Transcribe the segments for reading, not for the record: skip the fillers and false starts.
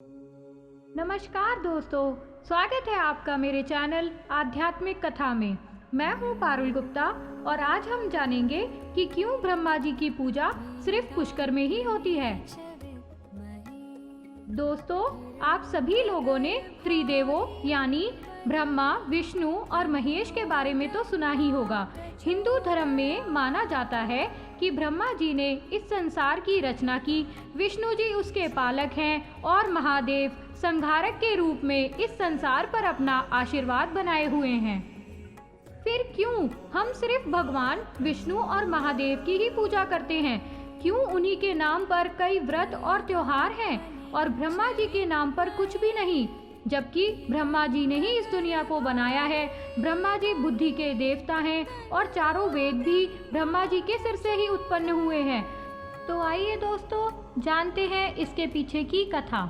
नमस्कार दोस्तों, स्वागत है आपका मेरे चैनल आध्यात्मिक कथा में। मैं हूं पारुल गुप्ता और आज हम जानेंगे कि क्यों ब्रह्मा जी की पूजा सिर्फ पुष्कर में ही होती है। दोस्तों, आप सभी लोगों ने त्रिदेवों यानी ब्रह्मा, विष्णु और महेश के बारे में तो सुना ही होगा। हिंदू धर्म में माना जाता है कि ब्रह्मा जी ने इस संसार की रचना की, विष्णु जी उसके पालक हैं और महादेव संहारक के रूप में इस संसार पर अपना आशीर्वाद बनाए हुए हैं। फिर क्यों हम सिर्फ भगवान विष्णु और महादेव की ही पूजा करते हैं? क्यों उन्हीं के नाम पर कई व्रत और त्योहार हैं और ब्रह्मा जी के नाम पर कुछ भी नहीं, जबकि ब्रह्मा जी ने ही इस दुनिया को बनाया है। ब्रह्मा जी बुद्धि के देवता हैं और चारों वेद भी ब्रह्मा जी के सिर से ही उत्पन्न हुए हैं। तो आइए दोस्तों, जानते हैं इसके पीछे की कथा।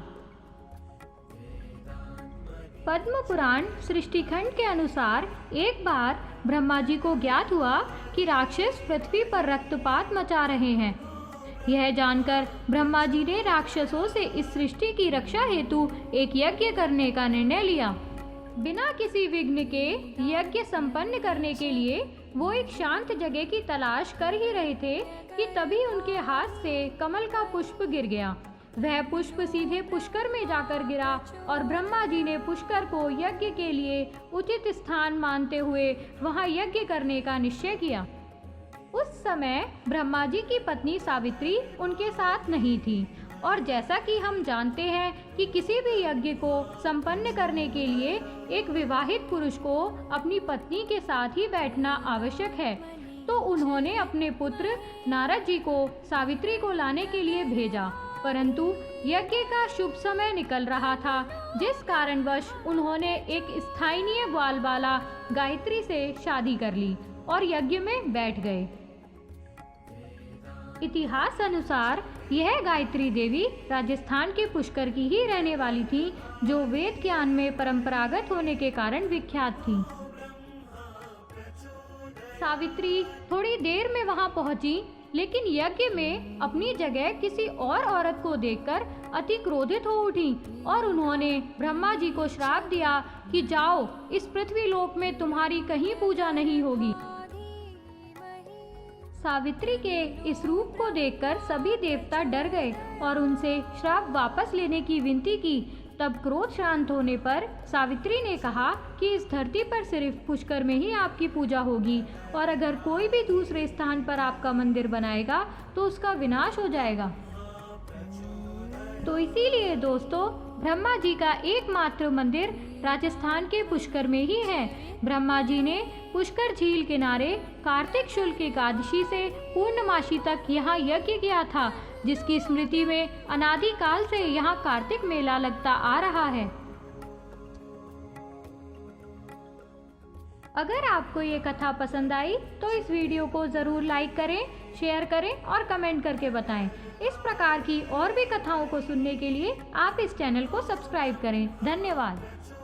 पद्म पुराण सृष्टिखंड के अनुसार एक बार ब्रह्मा जी को ज्ञात हुआ कि राक्षस पृथ्वी पर रक्तपात मचा रहे हैं। यह जानकर ब्रह्मा जी ने राक्षसों से इस सृष्टि की रक्षा हेतु एक यज्ञ करने का निर्णय लिया। बिना किसी विघ्न के यज्ञ संपन्न करने के लिए वो एक शांत जगह की तलाश कर ही रहे थे कि तभी उनके हाथ से कमल का पुष्प गिर गया। वह पुष्प सीधे पुष्कर में जाकर गिरा और ब्रह्मा जी ने पुष्कर को यज्ञ के लिए उचित स्थान मानते हुए वहां यज्ञ करने का निश्चय किया। उस समय ब्रह्मा जी की पत्नी सावित्री उनके साथ नहीं थी और जैसा कि हम जानते हैं कि किसी भी यज्ञ को संपन्न करने के लिए एक विवाहित पुरुष को अपनी पत्नी के साथ ही बैठना आवश्यक है, तो उन्होंने अपने पुत्र नारद जी को सावित्री को लाने के लिए भेजा। परंतु यज्ञ का शुभ समय निकल रहा था, जिस कारणवश उन्होंने एक स्थानीय ग्वालबाला गायत्री से शादी कर ली और यज्ञ में बैठ गए। इतिहास अनुसार यह गायत्री देवी राजस्थान के पुष्कर की ही रहने वाली थी, जो वेद ज्ञान में परंपरागत होने के कारण विख्यात थी। सावित्री थोड़ी देर में वहां पहुंची, लेकिन यज्ञ में अपनी जगह किसी और औरत को देखकर अति क्रोधित हो उठी और उन्होंने ब्रह्मा जी को श्राप दिया कि जाओ, इस पृथ्वी लोक में तुम्हारी कहीं पूजा नहीं होगी। सावित्री के इस रूप को देखकर सभी देवता डर गए और उनसे श्राप वापस लेने की विनती की। तब क्रोध शांत होने पर सावित्री ने कहा कि इस धरती पर सिर्फ पुष्कर में ही आपकी पूजा होगी और अगर कोई भी दूसरे स्थान पर आपका मंदिर बनाएगा तो उसका विनाश हो जाएगा। तो इसीलिए दोस्तों, ब्रह्मा जी का एकमात्र मंदिर राजस्थान के पुष्कर में ही है। ब्रह्मा जी ने पुष्कर झील किनारे कार्तिक शुक्ल एकादशी से पूर्णमासी तक यहाँ यज्ञ किया था, जिसकी स्मृति में अनादि काल से यहाँ कार्तिक मेला लगता आ रहा है। अगर आपको ये कथा पसंद आई तो इस वीडियो को ज़रूर लाइक करें, शेयर करें और कमेंट करके बताएं। इस प्रकार की और भी कथाओं को सुनने के लिए आप इस चैनल को सब्सक्राइब करें। धन्यवाद।